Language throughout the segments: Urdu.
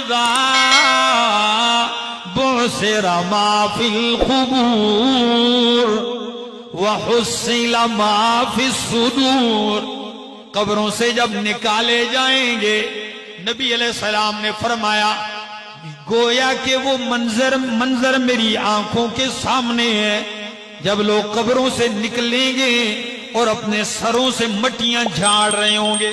اذا بعثر ما فی القبور وحصل ما فی الصدور. قبروں سے جب نکالے جائیں گے نبی علیہ السلام نے فرمایا گویا کہ وہ منظر میری آنکھوں کے سامنے ہے. جب لوگ قبروں سے نکلیں گے اور اپنے سروں سے مٹیاں جھاڑ رہے ہوں گے،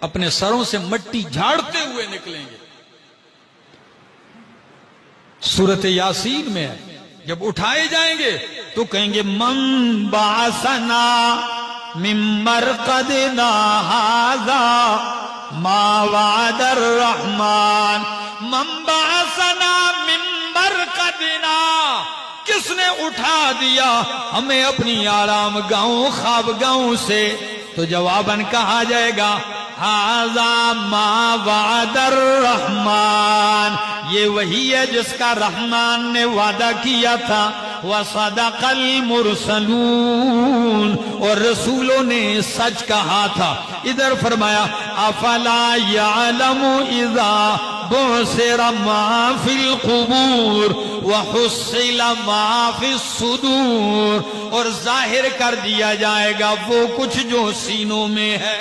اپنے سروں سے مٹی جھاڑتے ہوئے نکلیں گے. سورۃ یاسین میں ہے جب اٹھائے جائیں گے تو کہیں گے من بعثنا من مرقدنا هذا ما وعد الرحمن. من بعثنا من مرقدنا، کس نے اٹھا دیا ہمیں اپنی آرام گاہوں خواب گاہوں سے؟ تو جواباً کہا جائے گا هذا ما وعد الرحمن، یہ وہی ہے جس کا رحمان نے وعدہ کیا تھا. وصدق المرسلون، اور رسولوں نے سچ کہا تھا. ادھر فرمایا افلا يعلم اذا بعثر ما في القبور وحصل ما في الصدور، اور ظاہر کر دیا جائے گا وہ کچھ جو سینوں میں ہے.